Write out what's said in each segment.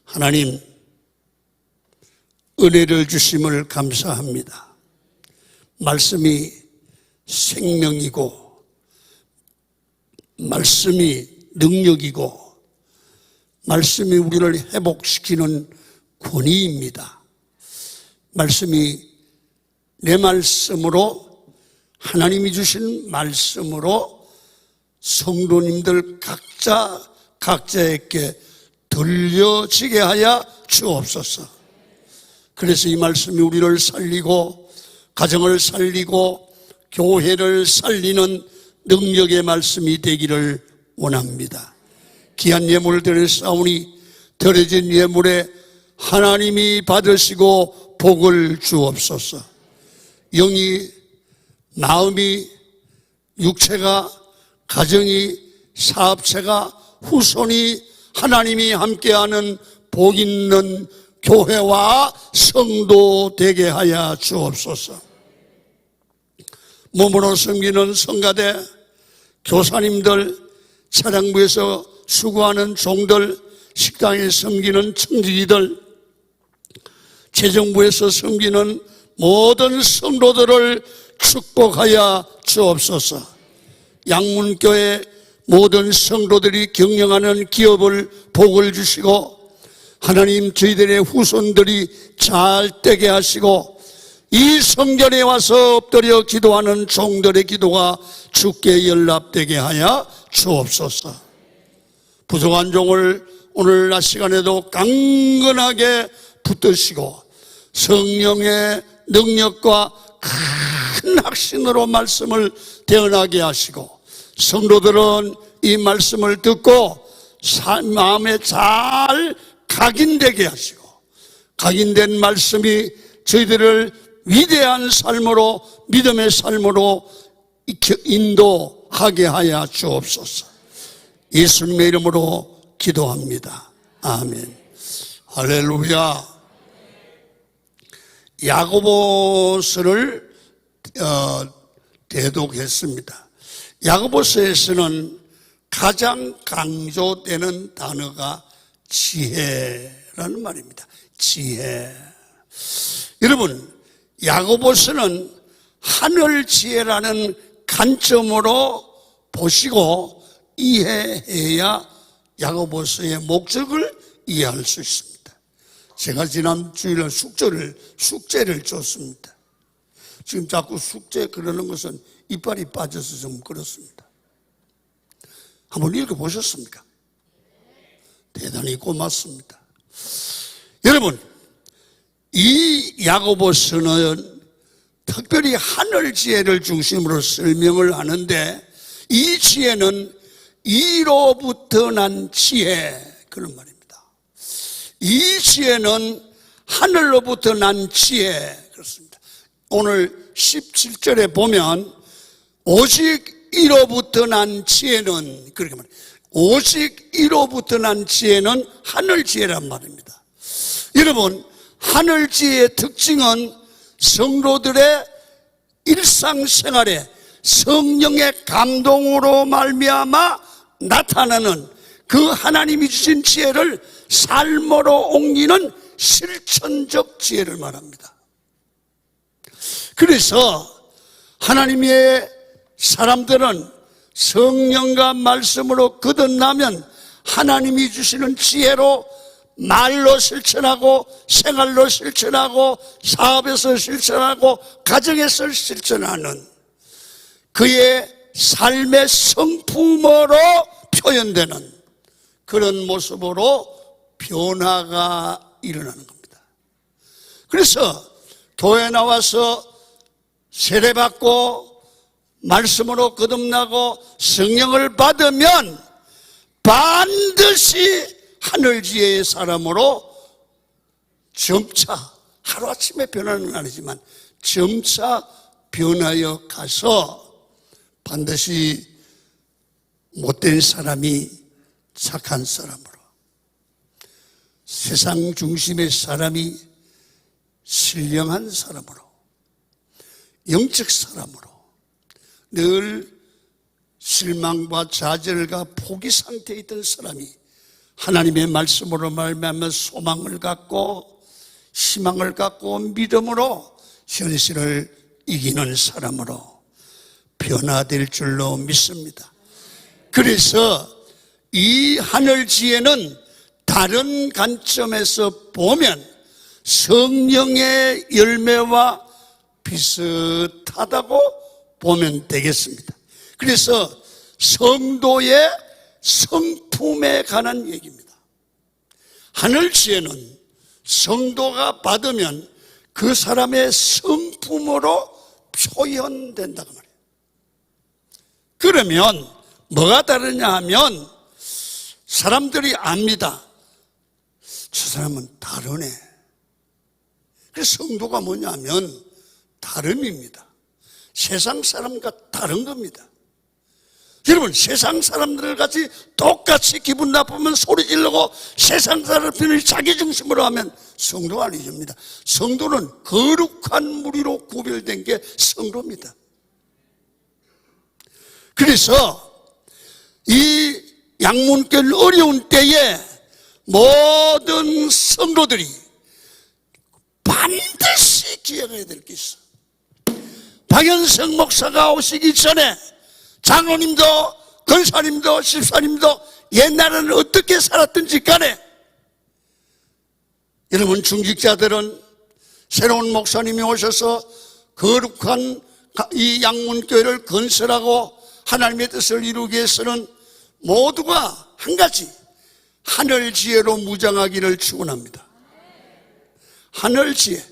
하나님, 은혜를 주심을 감사합니다. 말씀이 생명이고 말씀이 능력이고 말씀이 우리를 회복시키는 권위입니다. 말씀이 내 말씀으로, 하나님이 주신 말씀으로 성도님들 각자에게 들려지게 하여 주옵소서. 그래서 이 말씀이 우리를 살리고 가정을 살리고 교회를 살리는 능력의 말씀이 되기를 원합니다. 귀한 예물을 드렸사오니 드려진 예물에 하나님이 받으시고 복을 주옵소서. 영이, 마음이, 육체가, 가정이, 사업체가, 후손이 하나님이 함께하는 복 있는 교회와 성도 되게 하여 주옵소서. 몸으로 섬기는 성가대, 교사님들, 차량부에서 수고하는 종들, 식당에 섬기는 청지기들, 재정부에서 섬기는 모든 성도들을 축복하여 주옵소서. 양문교회 모든 성도들이 경영하는 기업을 복을 주시고 하나님, 저희들의 후손들이 잘 되게 하시고 이 성전에 와서 엎드려 기도하는 종들의 기도가 주께 연락되게 하여 주옵소서. 부족한 종을 오늘 낮 시간에도 강건하게 붙드시고 성령의 능력과 큰 확신으로 말씀을 대언하게 하시고 성도들은 이 말씀을 듣고 마음에 잘 각인되게 하시고 각인된 말씀이 저희들을 위대한 삶으로, 믿음의 삶으로 인도하게 하여 주옵소서. 예수님의 이름으로 기도합니다. 아멘. 할렐루야. 야고보서를 대독했습니다. 야고보서에서는 가장 강조되는 단어가 지혜라는 말입니다. 지혜. 여러분, 야고보서는 하늘 지혜라는 관점으로 보시고 이해해야 야고보서의 목적을 이해할 수 있습니다. 제가 지난 주일날 숙제를 줬습니다. 지금 자꾸 숙제 그러는 것은 이빨이 빠져서 좀 그렇습니다. 한번 읽어보셨습니까? 대단히 고맙습니다. 여러분, 이 야고보서는 특별히 하늘 지혜를 중심으로 설명을 하는데 이 지혜는 이로부터 난 지혜, 그런 말입니다. 이 지혜는 하늘로부터 난 지혜, 그렇습니다. 오늘 17절에 보면 오직 이로부터 난 지혜는, 그렇게 말해요. 오직 이로부터 난 지혜는 하늘 지혜란 말입니다. 여러분, 하늘 지혜의 특징은 성도들의 일상생활에 성령의 감동으로 말미암아 나타나는 그 하나님이 주신 지혜를 삶으로 옮기는 실천적 지혜를 말합니다. 그래서 하나님의 사람들은 성령과 말씀으로 거듭나면 하나님이 주시는 지혜로 말로 실천하고 생활로 실천하고 사업에서 실천하고 가정에서 실천하는 그의 삶의 성품으로 표현되는 그런 모습으로 변화가 일어나는 겁니다. 그래서 교회 나와서 세례받고 말씀으로 거듭나고 성령을 받으면 반드시 하늘 지혜의 사람으로 점차, 하루아침에 변하는 건 아니지만 점차 변하여 가서 반드시 못된 사람이 착한 사람으로, 세상 중심의 사람이 신령한 사람으로, 영적 사람으로, 늘 실망과 좌절과 포기 상태에 있던 사람이 하나님의 말씀으로 말미암아 소망을 갖고 희망을 갖고 믿음으로 현실을 이기는 사람으로 변화될 줄로 믿습니다. 그래서 이 하늘지혜는 다른 관점에서 보면 성령의 열매와 비슷하다고 보면 되겠습니다. 그래서 성도의 성품에 관한 얘기입니다. 하늘지혜는 성도가 받으면 그 사람의 성품으로 표현된다고 말해요. 그러면 뭐가 다르냐 하면 사람들이 압니다. 저 사람은 다르네. 그래서 성도가 뭐냐면 다름입니다. 세상 사람과 다른 겁니다. 여러분, 세상 사람들 같이 똑같이 기분 나쁘면 소리 지르고 세상 사람들을 자기 중심으로 하면 성도가 아니십니다. 성도는 거룩한 무리로 구별된 게 성도입니다. 그래서 이 양문길 어려운 때에 모든 성도들이 반드시 기억해야 될 게 있어. 박연성 목사가 오시기 전에 장로님도 권사님도 집사님도 옛날에는 어떻게 살았든지 간에 여러분 중직자들은 새로운 목사님이 오셔서 거룩한 이 양문교회를 건설하고 하나님의 뜻을 이루기 위해서는 모두가 한 가지 하늘지혜로 무장하기를 축원합니다. 하늘지혜,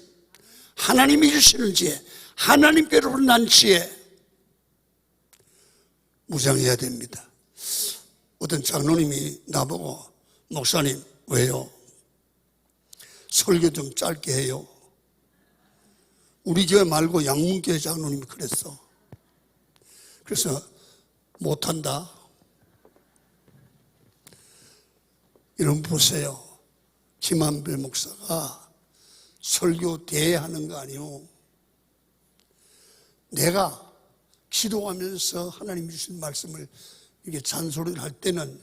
하나님이 주시는 지혜, 하나님께로 난 지혜 무장해야 됩니다. 어떤 장로님이 나보고 목사님 왜요? 설교 좀 짧게 해요. 우리 교회 말고 양문교회 장로님이 그랬어. 그래서 못한다. 여러분 보세요. 김한별 목사가 설교 대하는 거 아니요. 내가 기도하면서 하나님 주신 말씀을 이렇게 잔소리를 할 때는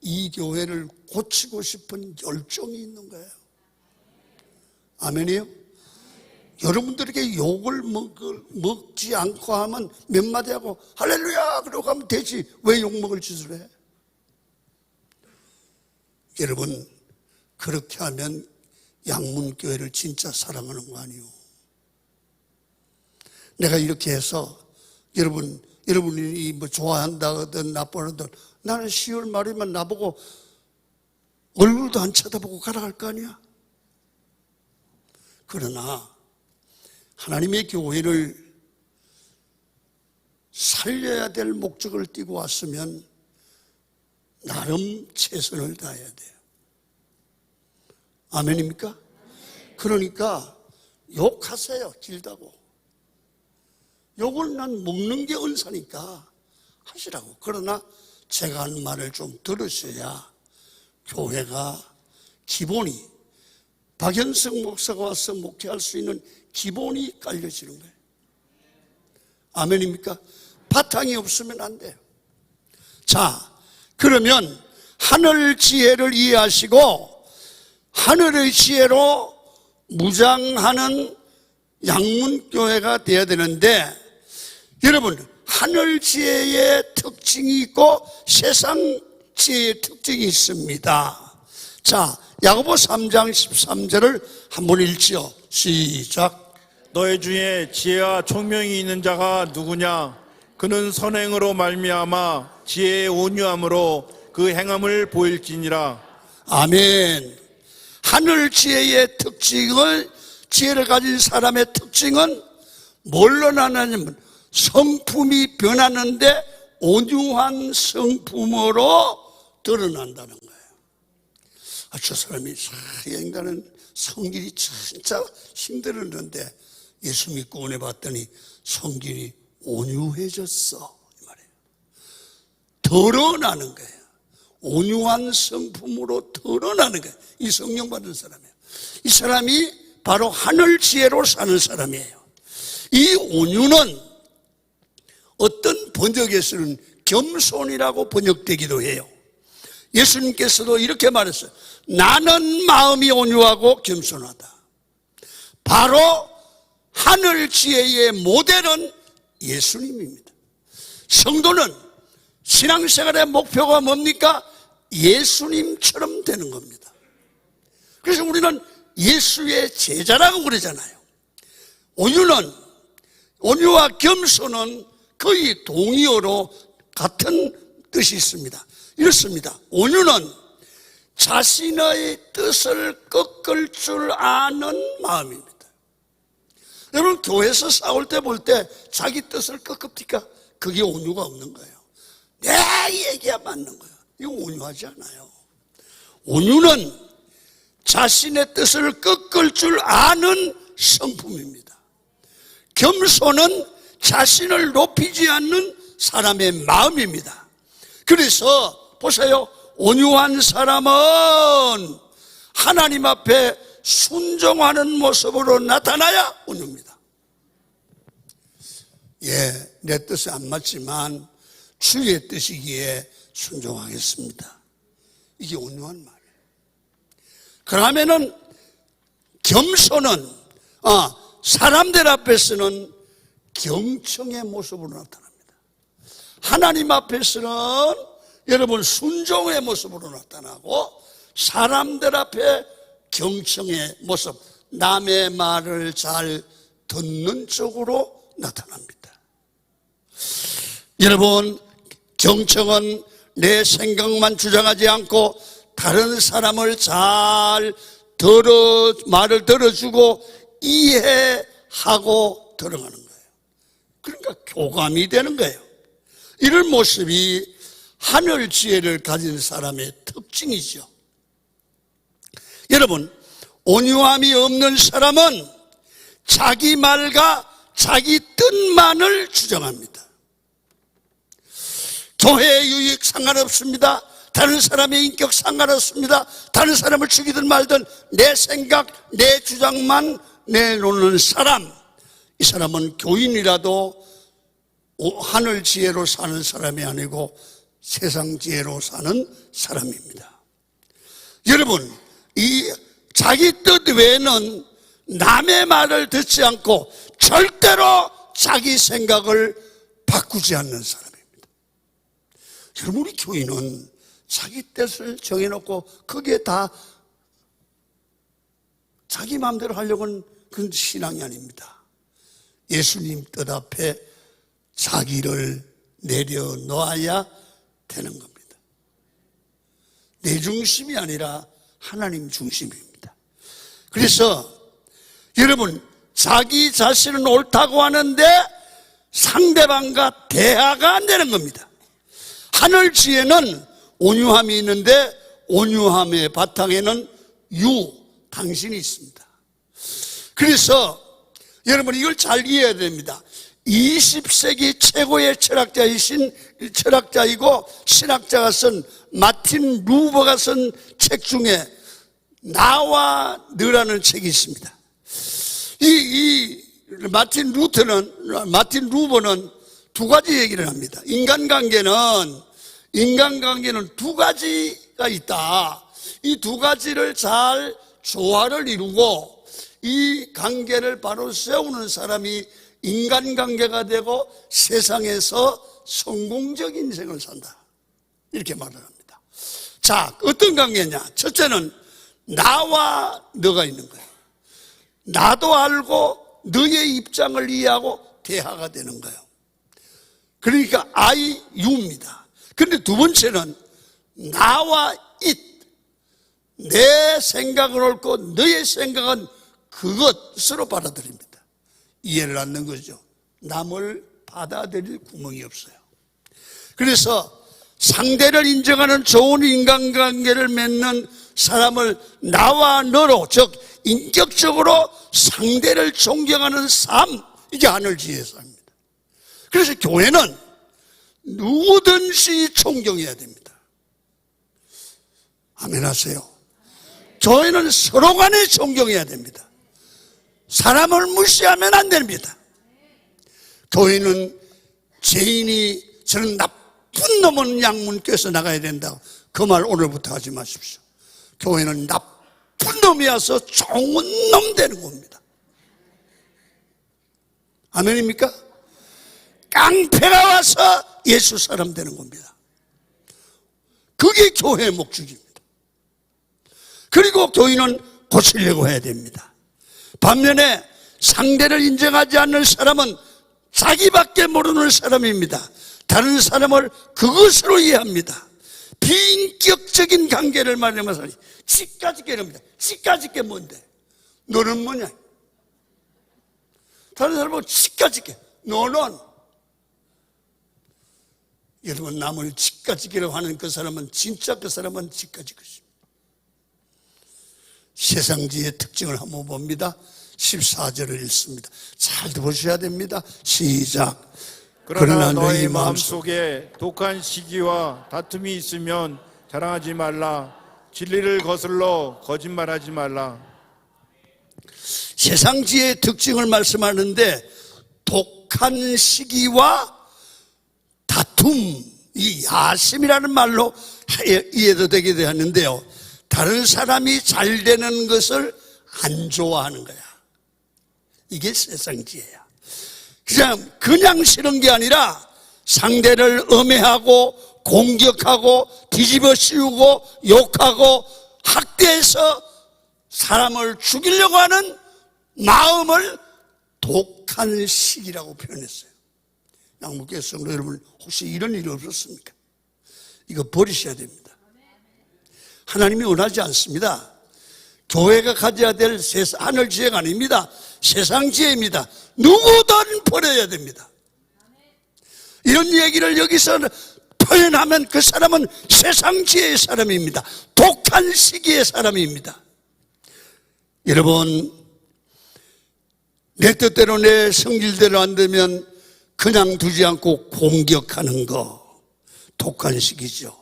이 교회를 고치고 싶은 열정이 있는 거예요. 아멘이요? 여러분들에게 욕을 먹지 않고 하면 몇 마디 하고 할렐루야 그러고 하면 되지. 왜 욕먹을 짓을 해? 여러분, 그렇게 하면 양문교회를 진짜 사랑하는 거 아니에요. 내가 이렇게 해서 여러분이 뭐 좋아한다든 나빠하든 나는 10월 말이면 나보고 얼굴도 안 쳐다보고 가라 할 거 아니야. 그러나 하나님의 교회를 살려야 될 목적을 띠고 왔으면 나름 최선을 다해야 돼요. 아멘입니까? 그러니까 욕하세요. 길다고. 욕을 난 먹는 게 은사니까 하시라고. 그러나 제가 하는 말을 좀 들으셔야 교회가 기본이 박연성 목사가 와서 목회할 수 있는 기본이 깔려지는 거예요. 아멘입니까? 바탕이 없으면 안 돼요. 자, 그러면 하늘 지혜를 이해하시고 하늘의 지혜로 무장하는 양문교회가 되어야 되는데, 여러분, 하늘 지혜의 특징이 있고 세상 지혜의 특징이 있습니다. 자, 야고보 3장 13절을 한번 읽지요. 시작. 너희 중에 지혜와 총명이 있는 자가 누구냐? 그는 선행으로 말미암아 지혜의 온유함으로 그 행함을 보일지니라. 아멘. 하늘 지혜의 지혜를 가진 사람의 특징은 뭘로 나누냐면 성품이 변하는데 온유한 성품으로 드러난다는 거예요. 저 사람이 인간은 성질이 진짜 힘들었는데 예수 믿고 은혜 받더니 성질이 온유해졌어, 이 말이에요. 드러나는 거예요. 온유한 성품으로 드러나는 거예요. 이 성령 받은 사람이에요. 이 사람이 바로 하늘 지혜로 사는 사람이에요. 이 온유는 어떤 번역에서는 겸손이라고 번역되기도 해요. 예수님께서도 이렇게 말했어요. 나는 마음이 온유하고 겸손하다. 바로 하늘 지혜의 모델은 예수님입니다. 성도는 신앙생활의 목표가 뭡니까? 예수님처럼 되는 겁니다. 그래서 우리는 예수의 제자라고 그러잖아요. 온유와 겸손은 거의 동의어로 같은 뜻이 있습니다. 이렇습니다. 온유는 자신의 뜻을 꺾을 줄 아는 마음입니다. 여러분, 교회에서 싸울 때 볼 때 자기 뜻을 꺾읍니까? 그게 온유가 없는 거예요. 내 얘기가 맞는 거예요. 이거 온유하지 않아요. 온유는 자신의 뜻을 꺾을 줄 아는 성품입니다. 겸손은 자신을 높이지 않는 사람의 마음입니다. 그래서 보세요. 온유한 사람은 하나님 앞에 순종하는 모습으로 나타나야 온유입니다. 내 뜻이 안 맞지만 주의 뜻이기에 순종하겠습니다. 이게 온유한 말이에요. 그러면은 겸손은 사람들 앞에서는 경청의 모습으로 나타납니다. 하나님 앞에서는 여러분 순종의 모습으로 나타나고, 사람들 앞에 경청의 모습, 남의 말을 잘 듣는 쪽으로 나타납니다. 여러분, 경청은 내 생각만 주장하지 않고 다른 사람을 잘 말을 들어주고 이해하고 들어가는 거예요. 그러니까 교감이 되는 거예요. 이런 모습이 하늘 지혜를 가진 사람의 특징이죠. 여러분, 온유함이 없는 사람은 자기 말과 자기 뜻만을 주장합니다. 교회의 유익 상관없습니다. 다른 사람의 인격 상관없습니다. 다른 사람을 죽이든 말든 내 생각, 내 주장만 내놓는 사람, 이 사람은 교인이라도 하늘 지혜로 사는 사람이 아니고 세상 지혜로 사는 사람입니다. 여러분, 이 자기 뜻 외에는 남의 말을 듣지 않고 절대로 자기 생각을 바꾸지 않는 사람입니다. 여러분, 우리 교인은 자기 뜻을 정해놓고 거기에 다 자기 마음대로 하려고는 그런 신앙이 아닙니다. 예수님 뜻 앞에 자기를 내려놓아야 되는 겁니다. 내 중심이 아니라 하나님 중심입니다. 그래서 여러분, 자기 자신은 옳다고 하는데 상대방과 대화가 안 되는 겁니다. 하늘 지혜는 온유함이 있는데 온유함의 바탕에는 당신이 있습니다. 그래서 여러분, 이걸 잘 이해해야 됩니다. 20세기 최고의 철학자이고 신학자가 쓴 마틴 루버가 쓴 책 중에 나와 너라는 책이 있습니다. 마틴 루버는 두 가지 얘기를 합니다. 인간관계는 두 가지가 있다. 이 두 가지를 잘 조화를 이루고 이 관계를 바로 세우는 사람이 인간관계가 되고 세상에서 성공적인 인생을 산다. 이렇게 말을 합니다. 자, 어떤 관계냐? 첫째는 나와 너가 있는 거예요. 나도 알고 너의 입장을 이해하고 대화가 되는 거예요. 그러니까 IU입니다. 그런데 두 번째는 나와 it. 내 생각은 옳고 너의 생각은 그것으로 받아들입니다. 이해를 않는 거죠. 남을 받아들일 구멍이 없어요. 그래서 상대를 인정하는 좋은 인간관계를 맺는 사람을 나와 너로, 즉 인격적으로 상대를 존경하는 삶, 이게 하늘 지혜의 삶입니다. 그래서 교회는 누구든지 존경해야 됩니다. 아멘 하세요. 교회는 서로 간에 존경해야 됩니다. 사람을 무시하면 안 됩니다. 교회는 죄인이 저는 나쁜 놈은 양문 껴서 나가야 된다. 그 말 오늘부터 하지 마십시오. 교회는 나쁜 놈이 와서 좋은 놈 되는 겁니다. 아멘입니까? 깡패가 와서 예수 사람 되는 겁니다. 그게 교회의 목적입니다. 그리고 교인은 고치려고 해야 됩니다. 반면에 상대를 인정하지 않는 사람은 자기밖에 모르는 사람입니다. 다른 사람을 그것으로 이해합니다. 비인격적인 관계를 말하면서 지까짓게 이럽니다. 지까짓게 뭔데? 너는 뭐냐? 다른 사람은 지까짓게. 너는 여러분, 남을 지까짓기라고 하는 그 사람은 진짜 그 사람은 지까짓 것입니다. 세상지의 특징을 한번 봅니다. 14절을 읽습니다. 잘 들으셔야 됩니다. 시작. 그러나 너희 마음속에 독한 시기와 다툼이 있으면 자랑하지 말라. 진리를 거슬러 거짓말하지 말라. 세상지의 특징을 말씀하는데 독한 시기와 다툼, 이 야심이라는 말로 이해도 되게 되었는데요. 다른 사람이 잘 되는 것을 안 좋아하는 거야. 이게 세상지혜야. 그냥 싫은 게 아니라 상대를 음해하고 공격하고 뒤집어 씌우고 욕하고 학대해서 사람을 죽이려고 하는 마음을 독한 시기라고 표현했어요. 양목교회 성도 여러분, 혹시 이런 일이 없었습니까? 이거 버리셔야 됩니다. 하나님이 원하지 않습니다. 교회가 가져야 될 하늘 지혜가 아닙니다. 세상 지혜입니다. 누구든 버려야 됩니다. 이런 얘기를 여기서 표현하면 그 사람은 세상 지혜의 사람입니다. 독한 시기의 사람입니다. 여러분, 내 뜻대로 내 성질대로 안 되면 그냥 두지 않고 공격하는 거, 독한 시기죠.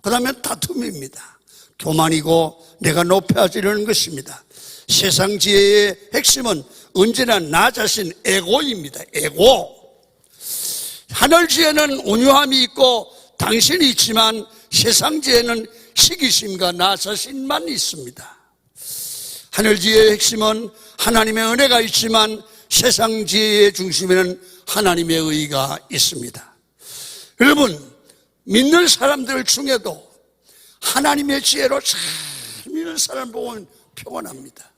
그 다음에 다툼입니다. 교만이고 내가 높여지려는 것입니다. 세상 지혜의 핵심은 언제나 나 자신, 에고입니다. 에고. 하늘 지혜는 온유함이 있고 당신이 있지만 세상 지혜는 시기심과 나 자신만 있습니다. 하늘 지혜의 핵심은 하나님의 은혜가 있지만 세상 지혜의 중심에는 하나님의 의가 있습니다. 여러분, 믿는 사람들 중에도 하나님의 지혜로 잘 믿는 사람 보면 평안합니다.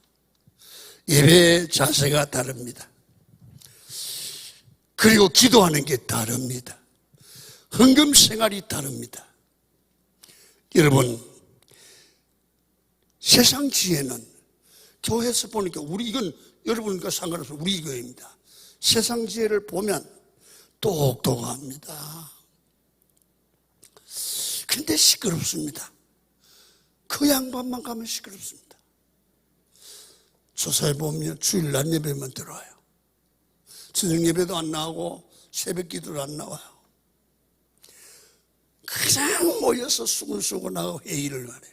예배 자세가 다릅니다. 그리고 기도하는 게 다릅니다. 헌금 생활이 다릅니다. 여러분, 세상 지혜는 교회에서 보니까 이건 여러분과 상관없어 우리 교회입니다. 세상 지혜를 보면 똑똑합니다. 근데 시끄럽습니다. 그 양반만 가면 시끄럽습니다. 조사해 보면 주일 낮 예배만 들어와요. 저녁 예배도 안 나오고 새벽 기도도 안 나와요. 그냥 모여서 수근수근 하고 회의를 하네요.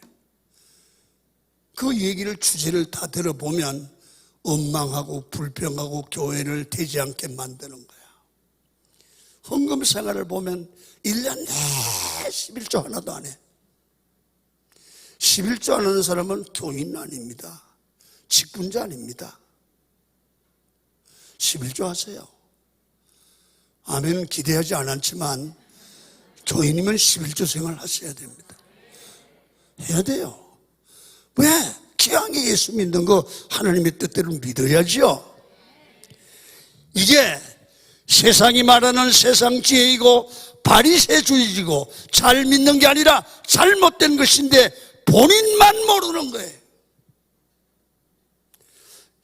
그 얘기를 주제를 다 들어보면 원망하고 불평하고 교회를 되지 않게 만드는 거야. 헌금 생활을 보면 1년 내 11조 하나도 안 해. 11조 안 하는 사람은 교인 아닙니다. 직분자 아닙니다. 11조 하세요. 아멘 기대하지 않았지만 교인이면 11조 생활 하셔야 됩니다. 해야 돼요. 왜? 기왕에 예수 믿는 거 하나님의 뜻대로 믿어야죠. 이게 세상이 말하는 세상 지혜이고 바리새주의이고 잘 믿는 게 아니라 잘못된 것인데 본인만 모르는 거예요.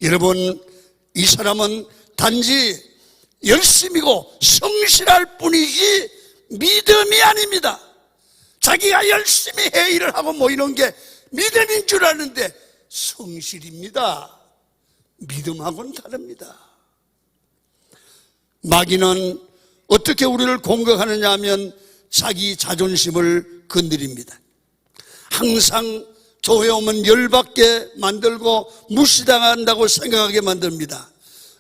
여러분, 이 사람은 단지 열심이고 성실할 뿐이지 믿음이 아닙니다. 자기가 열심히 회의를 하고 모이는 게 믿음인 줄 아는데 성실입니다. 믿음하고는 다릅니다. 마귀는 어떻게 우리를 공격하느냐 하면 자기 자존심을 건드립니다. 항상 교회 오면 열받게 만들고 무시당한다고 생각하게 만듭니다.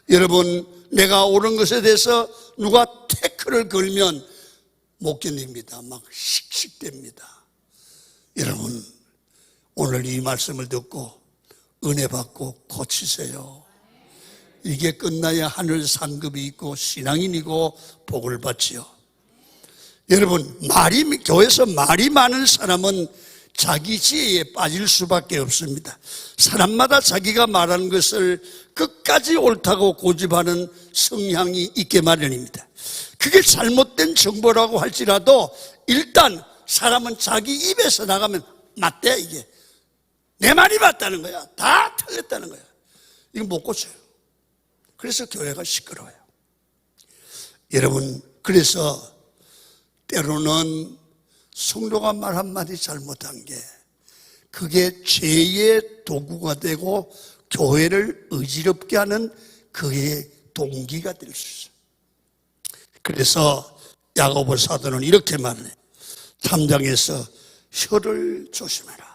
여러분, 내가 옳은 것에 대해서 누가 태클을 걸면 못 견딥니다. 막 씩씩댑니다. 여러분, 오늘 이 말씀을 듣고 은혜 받고 고치세요. 이게 끝나야 하늘 상급이 있고 신앙인이고 복을 받지요. 여러분, 교회에서 말이 많은 사람은 자기 지혜에 빠질 수밖에 없습니다. 사람마다 자기가 말하는 것을 끝까지 옳다고 고집하는 성향이 있게 마련입니다. 그게 잘못된 정보라고 할지라도 일단 사람은 자기 입에서 나가면 맞대, 이게 내 말이 맞다는 거야, 다 틀렸다는 거야. 이거 못 고쳐요. 그래서 교회가 시끄러워요. 여러분, 그래서 때로는 성도가 말 한마디 잘못한 게 그게 죄의 도구가 되고 교회를 어지럽게 하는 그의 동기가 될 수 있어요. 그래서 야고보 사도는 이렇게 말해요. 3장에서 혀를 조심해라.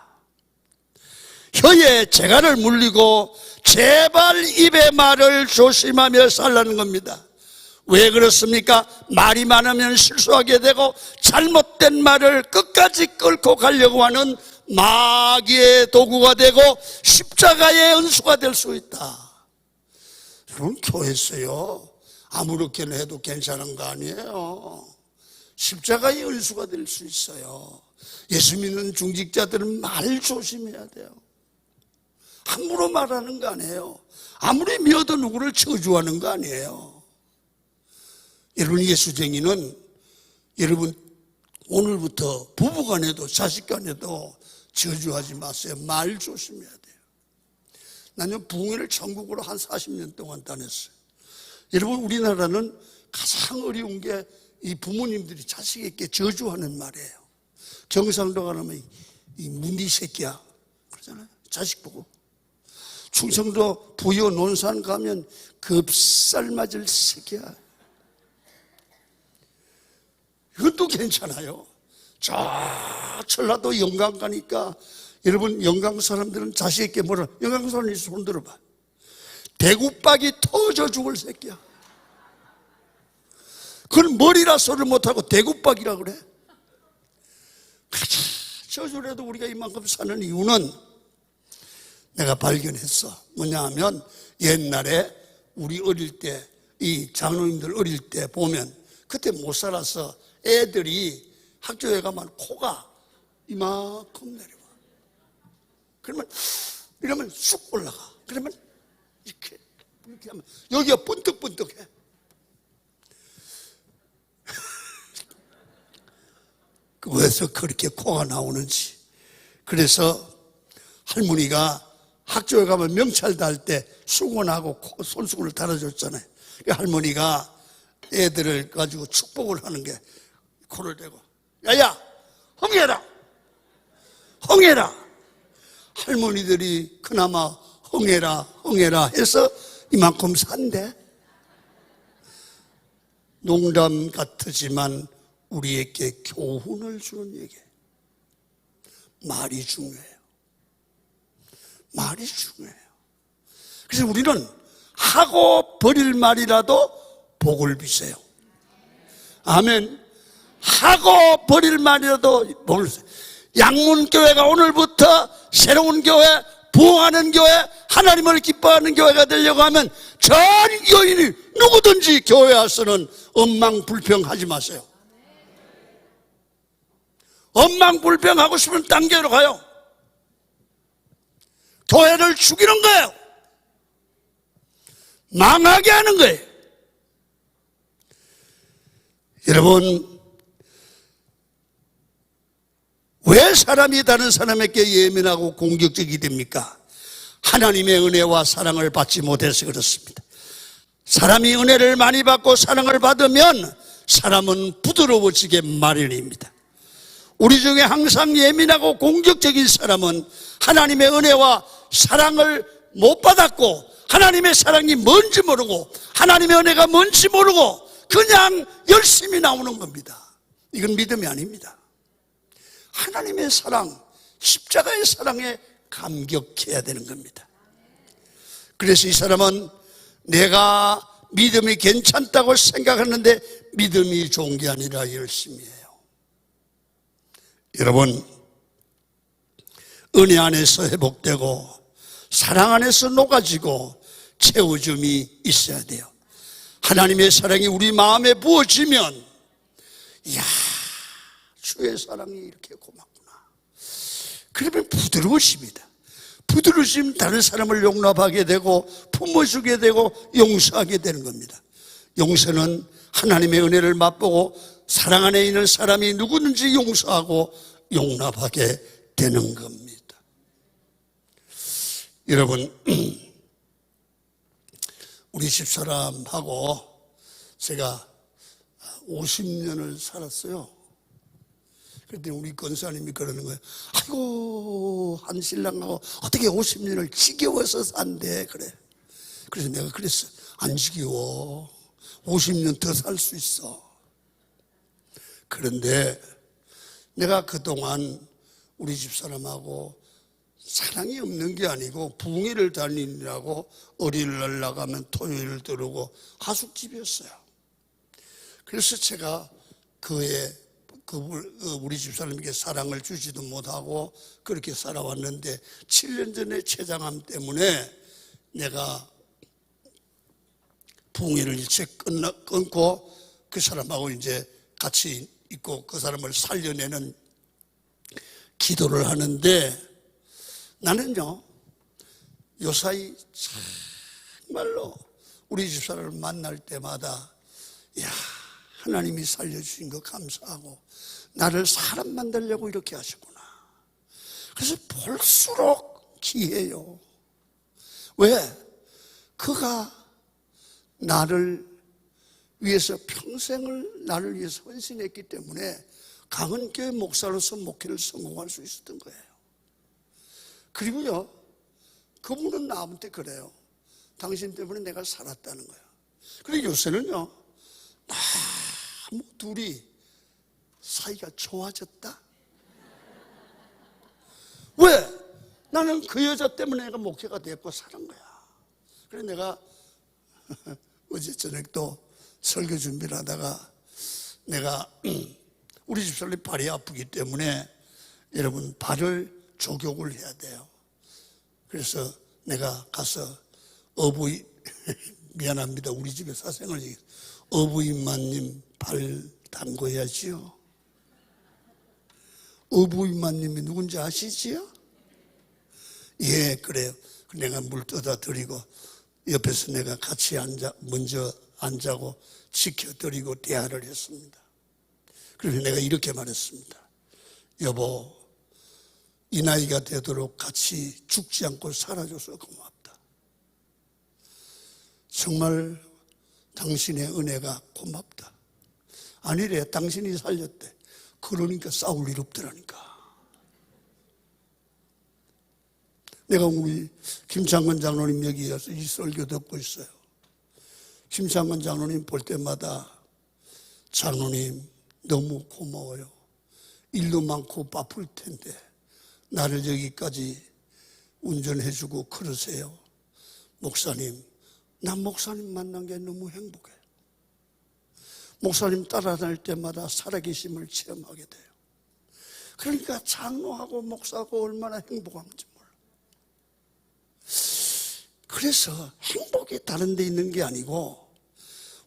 혀에 재갈을 물리고 제발 입의 말을 조심하며 살라는 겁니다. 왜 그렇습니까? 말이 많으면 실수하게 되고 잘못된 말을 끝까지 끌고 가려고 하는 마귀의 도구가 되고 십자가의 은수가 될 수 있다. 여러분, 교회에서요 아무렇게나 해도 괜찮은 거 아니에요. 십자가의 은수가 될 수 있어요. 예수 믿는 중직자들은 말 조심해야 돼요. 함부로 말하는 거 아니에요. 아무리 미워도 누구를 저주하는 거 아니에요. 여러분, 예수쟁이는 여러분 오늘부터 부부간에도 자식간에도 저주하지 마세요. 말 조심해야 돼요. 나는 부흥회를 전국으로 한 40년 동안 다녔어요. 여러분, 우리나라는 가장 어려운 게 이 부모님들이 자식에게 저주하는 말이에요. 경상도 가면 이 문디 새끼야 그러잖아요. 자식 보고. 충청도 부여 논산 가면 급살 맞을 새끼야. 이것도 괜찮아요. 저 전라도 영광 가니까 여러분, 영광 사람들은 자식에게 뭐라, 영광 사람이 손 들어봐. 대구박이 터져 죽을 새끼야. 그건 머리라 소리를 못하고 대구박이라 그래. 저주라도 우리가 이만큼 사는 이유는 내가 발견했어. 뭐냐 하면 옛날에 우리 어릴 때, 이 장로님들 어릴 때 보면 그때 못 살아서 애들이 학교에 가면 코가 이만큼 내려와. 그러면 이러면 쑥 올라가. 그러면 이렇게 하면 여기가 번뜩번뜩해. 왜서 그렇게 코가 나오는지. 그래서 할머니가 학교에 가면 명찰 달 때 수건하고 손수건을 달아줬잖아요. 할머니가 애들을 가지고 축복을 하는 게 코를 대고, 야야 흥해라 흥해라. 할머니들이 그나마 흥해라 해서 이만큼 산대. 농담 같지만 우리에게 교훈을 주는 얘기예요. 말이 중요해요. 말이 중요해요. 그래서 우리는 하고 버릴 말이라도 복을 비세요. 아멘. 하고 버릴 말이라도 복을 비세요. 양문교회가 오늘부터 새로운 교회, 부흥하는 교회, 하나님을 기뻐하는 교회가 되려고 하면 전 교인이 누구든지 교회 와서는 엉망불평하지 마세요. 엉망불평하고 싶으면 딴 교회로 가요. 교회를 죽이는 거예요. 망하게 하는 거예요. 여러분, 왜 사람이 다른 사람에게 예민하고 공격적이 됩니까? 하나님의 은혜와 사랑을 받지 못해서 그렇습니다. 사람이 은혜를 많이 받고 사랑을 받으면 사람은 부드러워지게 마련입니다. 우리 중에 항상 예민하고 공격적인 사람은 하나님의 은혜와 사랑을 못 받았고 하나님의 사랑이 뭔지 모르고 하나님의 은혜가 뭔지 모르고 그냥 열심히 나오는 겁니다. 이건 믿음이 아닙니다. 하나님의 사랑, 십자가의 사랑에 감격해야 되는 겁니다. 그래서 이 사람은 내가 믿음이 괜찮다고 생각하는데 믿음이 좋은 게 아니라 열심이에요. 여러분, 은혜 안에서 회복되고 사랑 안에서 녹아지고 채워줌이 있어야 돼요. 하나님의 사랑이 우리 마음에 부어지면, 이야, 주의 사랑이 이렇게 고맙구나. 그러면 부드러워집니다. 부드러워지면 다른 사람을 용납하게 되고 품어주게 되고 용서하게 되는 겁니다. 용서는 하나님의 은혜를 맛보고 사랑 안에 있는 사람이 누구든지 용서하고 용납하게 되는 겁니다. 여러분, 우리 집사람하고 제가 50년을 살았어요. 그랬더니 우리 권사님이 그러는 거예요. 아이고, 한 신랑하고 어떻게 50년을 지겨워서 산대, 그래. 그래서 내가 그랬어. 안 지겨워. 50년 더 살 수 있어. 그런데 내가 그동안 우리 집사람하고 사랑이 없는 게 아니고 부흥회를 다니느라고 어린이날 나가면 토요일 들어오고 하숙집이었어요. 그래서 제가 우리 집사람에게 사랑을 주지도 못하고 그렇게 살아왔는데 7년 전에 췌장암 때문에 내가 부흥회를 일체 끊고 그 사람하고 이제 같이 있고 그 사람을 살려내는 기도를 하는데, 나는요 요사이 정말로 우리 집사람을 만날 때마다, 야, 하나님이 살려주신 거 감사하고 나를 사람 만들려고 이렇게 하셨구나. 그래서 볼수록 귀해요. 왜? 그가 나를 위해서 평생을 나를 위해서 헌신했기 때문에 강은교회 목사로서 목회를 성공할 수 있었던 거예요. 그리고요, 그분은 나한테 그래요. 당신 때문에 내가 살았다는 거예요. 그리고 요새는요, 너무 둘이 사이가 좋아졌다. 왜? 나는 그 여자 때문에 내가 목회가 됐고 사는 거야. 그래서 내가 어제 저녁 또 설교 준비를 하다가 내가 우리 집사람이 발이 아프기 때문에 여러분 발을 조격을 해야 돼요. 그래서 내가 가서 어부이 미안합니다. 우리 집에 사생을 얘기해서 어부이마님 발 담궈야지요. 어부이마님이 누군지 아시지요? 예, 그래요. 내가 물 떠다 드리고 옆에서 내가 같이 먼저 앉아고 지켜드리고 대화를 했습니다. 그래서 내가 이렇게 말했습니다. 여보, 이 나이가 되도록 같이 죽지 않고 살아줘서 고맙다. 정말 당신의 은혜가 고맙다. 아니래, 당신이 살렸대. 그러니까 싸울 일 없더라니까. 내가 우리 김창건 장로님 여기 와서 이 설교 듣고 있어요. 김창건 장로님 볼 때마다 장로님 너무 고마워요. 일도 많고 바쁠 텐데 나를 여기까지 운전해주고 그러세요. 목사님, 난 목사님 만난 게 너무 행복해. 목사님 따라다닐 때마다 살아계심을 체험하게 돼요. 그러니까 장로하고 목사하고 얼마나 행복한지 몰라. 그래서 행복이 다른 데 있는 게 아니고,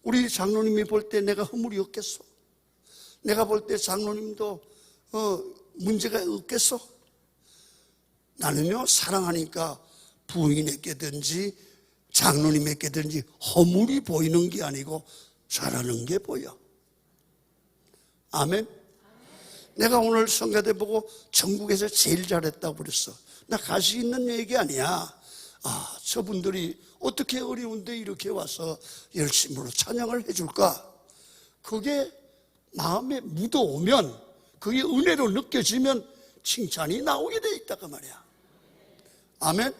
우리 장로님이 볼 때 내가 허물이 없겠어? 내가 볼 때 장로님도 문제가 없겠어? 나는요, 사랑하니까 부인에게든지 장로님에게든지 허물이 보이는 게 아니고 잘하는 게 보여. 아멘? 내가 오늘 성가대 보고 전국에서 제일 잘했다고 그랬어. 나 가식 있는 얘기 아니야. 아, 저분들이 어떻게 어려운데 이렇게 와서 열심으로 찬양을 해줄까? 그게 마음에 묻어오면, 그게 은혜로 느껴지면 칭찬이 나오게 돼 있다 그 말이야. 아멘?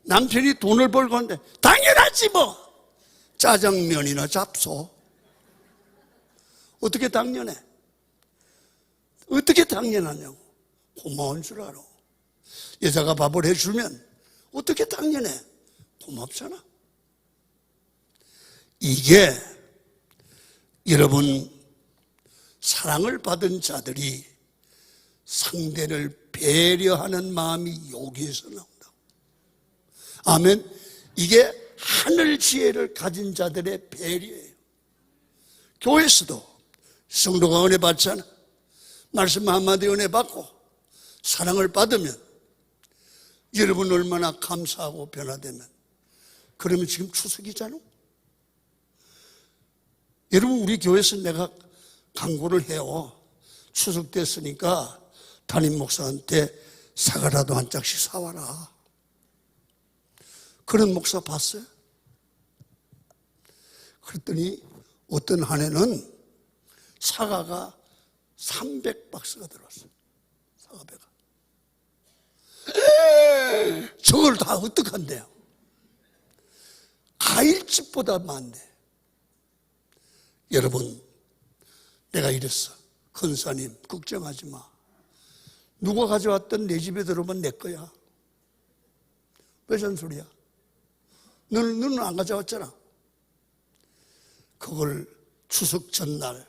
남편이 돈을 벌고 하는데 당연하지 뭐. 짜장면이나 잡숴. 어떻게 당연해? 어떻게 당연하냐고. 고마운 줄 알아. 여자가 밥을 해주면 어떻게 당연해? 고맙잖아. 이게 여러분, 사랑을 받은 자들이 상대를 배려하는 마음이 여기에서 나온다고. 아멘. 이게 하늘 지혜를 가진 자들의 배려예요. 교회에서도 성도가 은혜 받잖아. 말씀 한마디 은혜 받고 사랑을 받으면 여러분 얼마나 감사하고 변화되면. 그러면 지금 추석이잖아. 여러분, 우리 교회에서 내가 광고를 해요. 추석 됐으니까 담임 목사한테 사과라도 한 짝씩 사와라. 그런 목사 봤어요? 그랬더니 어떤 한 해는 사과가 300박스가 들어왔어요. 사과배가. 저걸 다 어떡한대요? 과일집보다 많네. 여러분, 내가 이랬어. 권사님, 걱정하지 마. 누가 가져왔던 내 집에 들어오면 내 거야. 왜 잔소리야? 너는 안 가져왔잖아. 그걸 추석 전날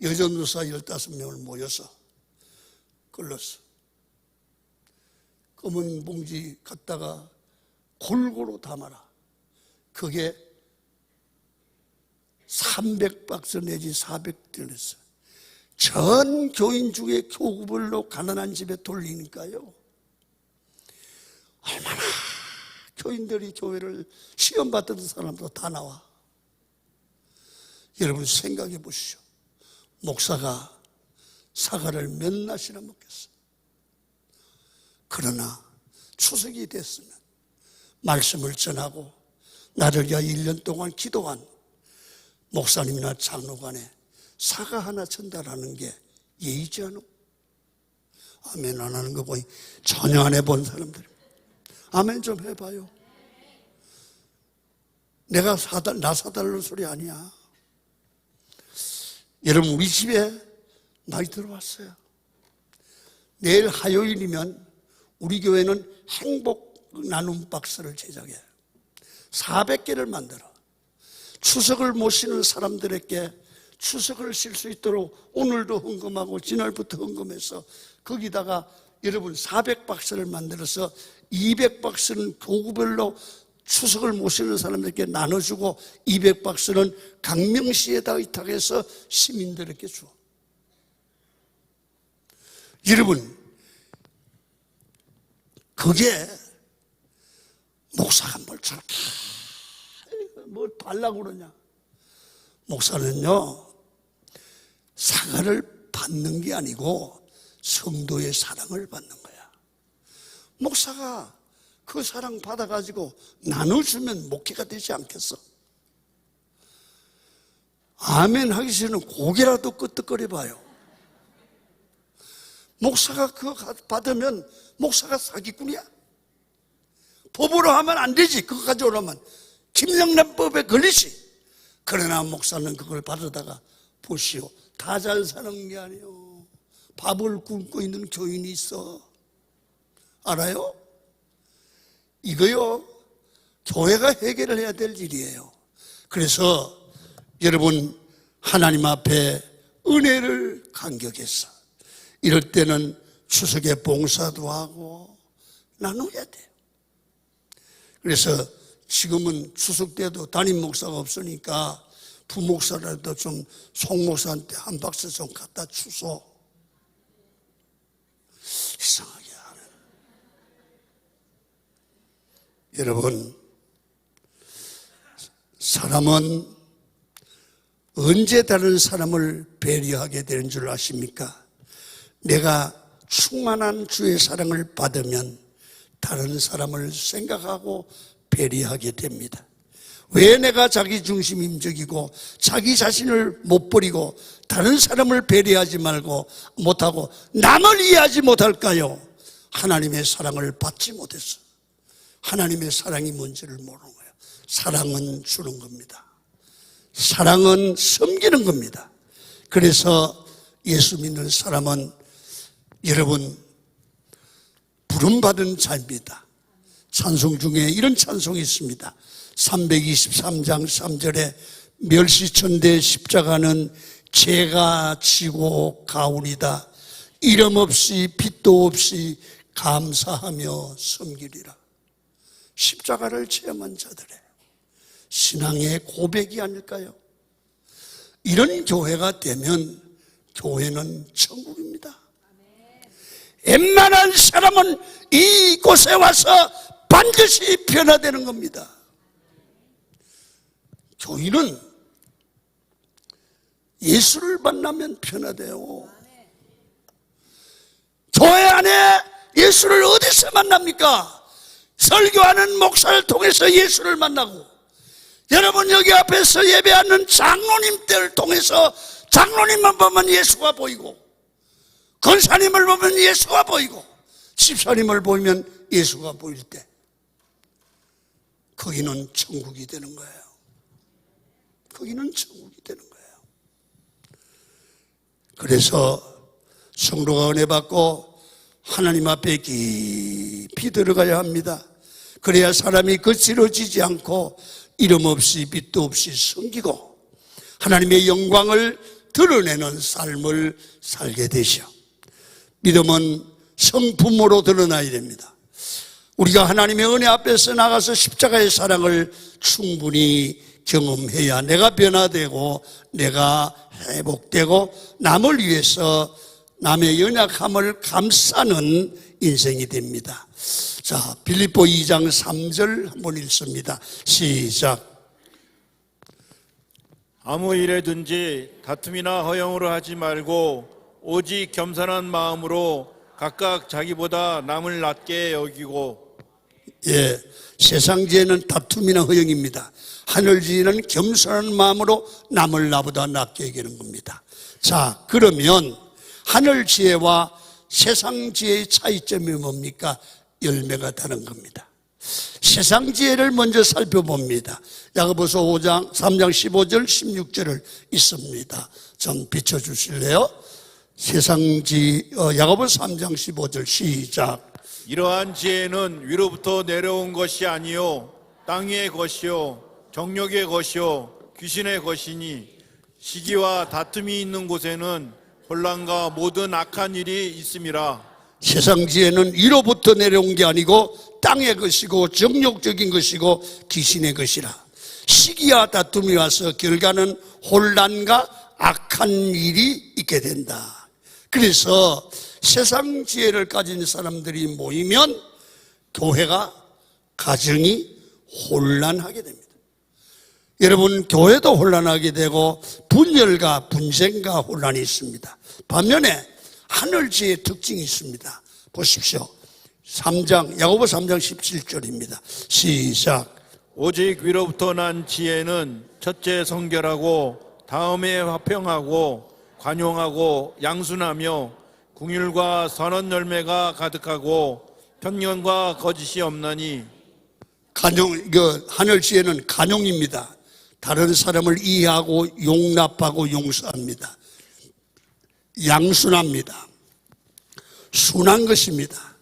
여전도사 15명을 모여서 끌렀어. 검은 봉지 갖다가 골고루 담아라. 그게 300박스 내지 400들었어. 전 교인 중에 교구별로 가난한 집에 돌리니까요. 얼마나 교인들이 교회를 시험받던 사람도 다 나와. 여러분 생각해 보시죠. 목사가 사과를 몇 낫이나 먹겠어. 그러나 추석이 됐으면 말씀을 전하고 나를 위하여 1년 동안 기도한 목사님이나 장로간에 사과 하나 전달하는 게 예의지 않아? 아멘 안 하는 거 보니 전혀 안 해본 사람들. 아멘 좀 해봐요. 내가 나 사달라는 소리 아니야. 여러분, 우리 집에 많이 들어왔어요. 내일 화요일이면 우리 교회는 행복 나눔 박스를 제작해요. 400개를 만들어 추석을 모시는 사람들에게 추석을 쉴 수 있도록 오늘도 헌금하고 지날부터 헌금해서 거기다가 여러분 400박스를 만들어서 200박스는 교구별로 추석을 모시는 사람들에게 나눠주고 200박스는 강명시에다 의탁해서 시민들에게 줘. 여러분, 그게 목사가 뭘 저렇게 뭐 달라고 그러냐. 목사는요, 사과를 받는 게 아니고 성도의 사랑을 받는 거야. 목사가 그 사랑 받아가지고 나눠주면 목회가 되지 않겠어? 아멘 하기 전에 고개라도 끄덕거려 봐요. 목사가 그거 받으면 목사가 사기꾼이야. 법으로 하면 안 되지. 그거 가져오려면 김영란법에 걸리지. 그러나 목사는 그걸 받아다가 보시오. 다 잘 사는 게 아니요. 밥을 굶고 있는 교인이 있어. 알아요? 이거요, 교회가 해결을 해야 될 일이에요. 그래서 여러분, 하나님 앞에 은혜를 간격해서 이럴 때는 추석에 봉사도 하고 나눠야 돼요. 그래서 지금은 추석 때도 담임 목사가 없으니까 부목사라도 좀 송목사한테 한 박스 좀 갖다 주소. 이상하게 하는. 여러분, 사람은 언제 다른 사람을 배려하게 되는 줄 아십니까? 내가 충만한 주의 사랑을 받으면 다른 사람을 생각하고 배려하게 됩니다. 왜 내가 자기중심 인적이고 자기 자신을 못 버리고 다른 사람을 배려하지 말고 못하고 남을 이해하지 못할까요? 하나님의 사랑을 받지 못했어. 하나님의 사랑이 뭔지를 모르는 거예요. 사랑은 주는 겁니다. 사랑은 섬기는 겁니다. 그래서 예수 믿는 사람은 여러분 부름받은 자입니다. 찬송 중에 이런 찬송이 있습니다. 323장 3절에 멸시천대 십자가는 제가 지고 가오리다. 이름 없이 빛도 없이 감사하며 섬기리라. 십자가를 체험한 자들의 신앙의 고백이 아닐까요? 이런 교회가 되면 교회는 천국입니다. 웬만한 사람은 이곳에 와서 반드시 변화되는 겁니다. 교인은 예수를 만나면 변화돼요. 교회 안에 예수를 어디서 만납니까? 설교하는 목사를 통해서 예수를 만나고, 여러분 여기 앞에서 예배하는 장로님들을 통해서 장로님만 보면 예수가 보이고, 권사님을 보면 예수가 보이고, 집사님을 보면 예수가 보일 때 거기는 천국이 되는 거예요. 거기는 천국이 되는 거예요. 그래서 성도가 은혜 받고 하나님 앞에 깊이 들어가야 합니다. 그래야 사람이 거칠어지지 않고 이름 없이 빛도 없이 섬기고 하나님의 영광을 드러내는 삶을 살게 되시오. 믿음은 성품으로 드러나야 됩니다. 우리가 하나님의 은혜 앞에서 나가서 십자가의 사랑을 충분히 경험해야 내가 변화되고 내가 회복되고 남을 위해서 남의 연약함을 감싸는 인생이 됩니다. 자, 빌립보 2장 3절 한번 읽습니다. 시작. 아무 일에든지 다툼이나 허영으로 하지 말고 오직 겸손한 마음으로 각각 자기보다 남을 낮게 여기고. 예, 세상지혜는 다툼이나 허영입니다. 하늘지혜는 겸손한 마음으로 남을 나보다 낮게 여기는 겁니다. 자, 그러면 하늘지혜와 세상지혜의 차이점이 뭡니까? 열매가 다른 겁니다. 세상지혜를 먼저 살펴봅니다. 야고보서 3장 15절 16절을 있습니다. 좀 비춰주실래요? 야고보서 3장 15절 시작. 이러한 지혜는 위로부터 내려온 것이 아니요 땅 위의 것이요 정욕의 것이요 귀신의 것이니 시기와 다툼이 있는 곳에는 혼란과 모든 악한 일이 있음이라. 세상 지혜는 위로부터 내려온 게 아니고 땅의 것이고 정욕적인 것이고 귀신의 것이라. 시기와 다툼이 와서 결과는 혼란과 악한 일이 있게 된다. 그래서 세상 지혜를 가진 사람들이 모이면 교회가, 가정이 혼란하게 됩니다. 여러분, 교회도 혼란하게 되고 분열과 분쟁과 혼란이 있습니다. 반면에 하늘지혜의 특징이 있습니다. 보십시오. 야고보 3장 17절입니다. 시작. 오직 위로부터 난 지혜는 첫째 성결하고 다음에 화평하고 관용하고 양순하며 궁율과 선한 열매가 가득하고 편견과 거짓이 없나니. 하늘지혜는 관용입니다. 다른 사람을 이해하고 용납하고 용서합니다. 양순합니다. 순한 것입니다.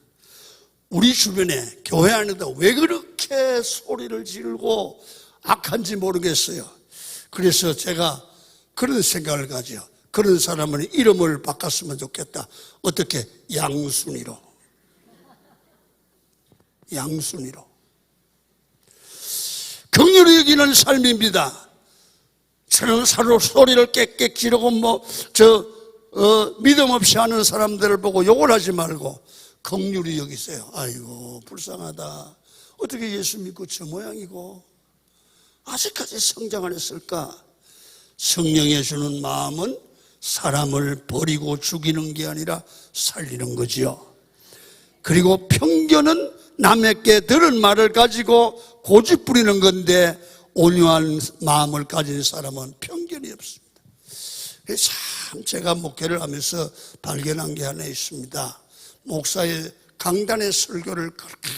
우리 주변에 교회 안에도 왜 그렇게 소리를 지르고 악한지 모르겠어요. 그래서 제가 그런 생각을 가져. 그런 사람은 이름을 바꿨으면 좋겠다. 어떻게? 양순이로. 양순이로. 긍휼히 여기는 삶입니다. 저는 서로 소리를 깨깨 지르고 믿음 없이 하는 사람들을 보고 욕을 하지 말고 긍휼히 여기세요. 아이고 불쌍하다. 어떻게 예수 믿고 저 모양이고 아직까지 성장 안 했을까? 성령의 주는 마음은 사람을 버리고 죽이는 게 아니라 살리는 거지요. 그리고 편견은 남에게 들은 말을 가지고 고집 부리는 건데 온유한 마음을 가진 사람은 편견이 없습니다. 참 제가 목회를 하면서 발견한 게 하나 있습니다. 목사의 강단의 설교를 그렇게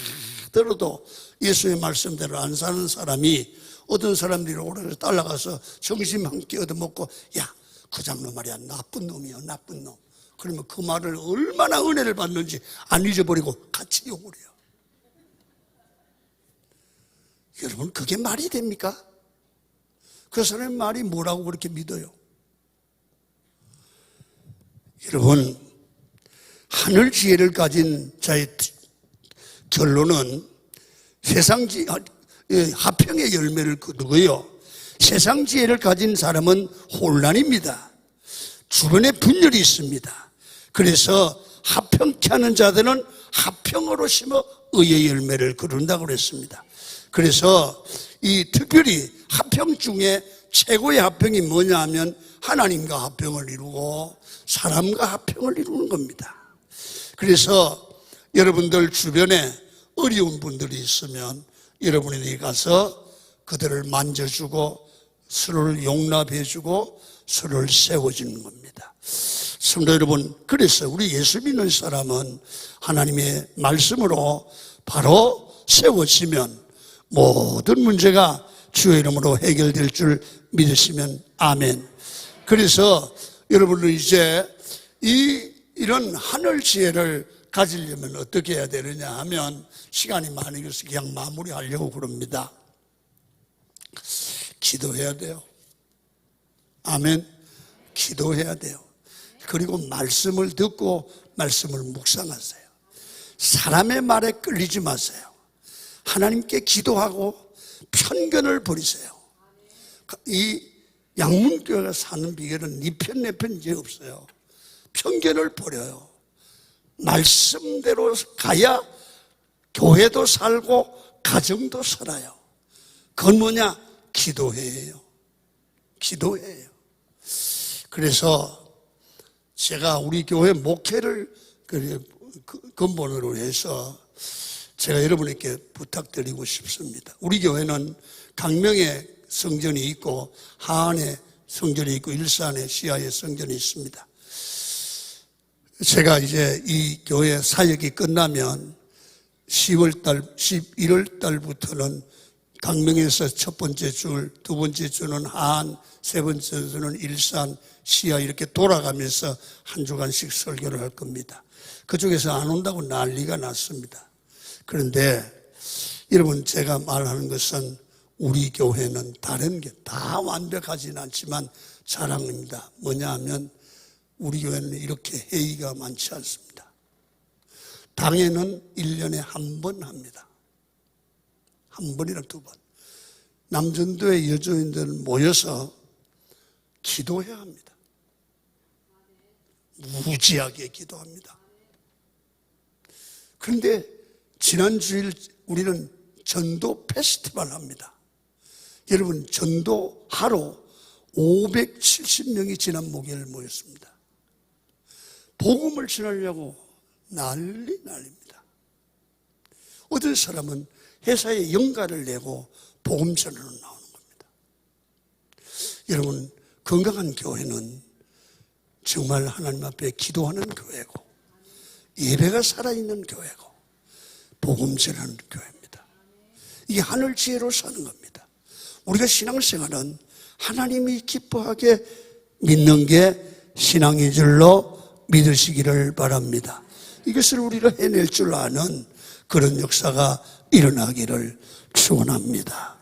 들어도 예수의 말씀대로 안 사는 사람이 어떤 사람들이 오래 따라가서 점심 한 끼 얻어먹고 야, 그 장로 말이야 나쁜 놈이야 나쁜 놈. 그러면 그 말을 얼마나 은혜를 받는지 안 잊어버리고 같이 욕을 해요. 여러분 그게 말이 됩니까? 그 사람의 말이 뭐라고 그렇게 믿어요? 여러분, 하늘 지혜를 가진 자의 결론은 화평의 열매를 거두고요. 세상 지혜를 가진 사람은 혼란입니다. 주변에 분열이 있습니다. 그래서 화평케 하는 자들은 화평으로 심어 의의 열매를 거둔다고 그랬습니다. 그래서 이 특별히 화평 중에 최고의 화평이 뭐냐 하면 하나님과 화평을 이루고 사람과 화평을 이루는 겁니다. 그래서 여러분들 주변에 어려운 분들이 있으면 여러분이 가서 그들을 만져주고 서로를 용납해주고 서로를 세워주는 겁니다. 성도 여러분, 그래서 우리 예수 믿는 사람은 하나님의 말씀으로 바로 세워지면 모든 문제가 주의 이름으로 해결될 줄 믿으시면 아멘. 그래서 여러분들 이제 이런 하늘 지혜를 가지려면 어떻게 해야 되느냐 하면 시간이 많이 걸려서 그냥 마무리하려고 그럽니다. 기도해야 돼요. 아멘. 기도해야 돼요. 그리고 말씀을 듣고 말씀을 묵상하세요. 사람의 말에 끌리지 마세요. 하나님께 기도하고 편견을 버리세요. 이 양문교회가 사는 비결은 네 편 내 편 이제 없어요. 편견을 버려요. 말씀대로 가야 교회도 살고 가정도 살아요. 그건 뭐냐? 기도해요. 기도해요. 그래서 제가 우리 교회 목회를 근본으로 해서 제가 여러분에게 부탁드리고 싶습니다. 우리 교회는 강명에 성전이 있고 하안에 성전이 있고 일산에 시야에 성전이 있습니다. 제가 이제 이 교회 사역이 끝나면 11월 달부터는 강명에서 첫 번째 줄, 두 번째 주는 하안, 세 번째 주는 일산, 시야 이렇게 돌아가면서 한 주간씩 설교를 할 겁니다. 그쪽에서 안 온다고 난리가 났습니다. 그런데 여러분, 제가 말하는 것은 우리 교회는 다른 게 다 완벽하지는 않지만 자랑입니다. 뭐냐 하면 우리 교회는 이렇게 회의가 많지 않습니다. 당회는 1년에 한 번 합니다. 한 번이나 두 번. 남전도의 여조인들 모여서 기도해야 합니다. 무지하게 기도합니다. 그런데 지난 주일 우리는 전도 페스티벌 합니다. 여러분, 전도 하루 570명이 지난 목요일 모였습니다. 복음을 전하려고 난리입니다. 어떤 사람은 회사에 연가를 내고 복음 전하러 나오는 겁니다. 여러분, 건강한 교회는 정말 하나님 앞에 기도하는 교회고 예배가 살아있는 교회고 복음 전하는 교회입니다. 이게 하늘 지혜로 사는 겁니다. 우리가 신앙생활은 하나님이 기뻐하게 믿는 게 신앙인 줄로 믿으시기를 바랍니다. 이것을 우리가 해낼 줄 아는 그런 역사가 일어나기를 축원합니다.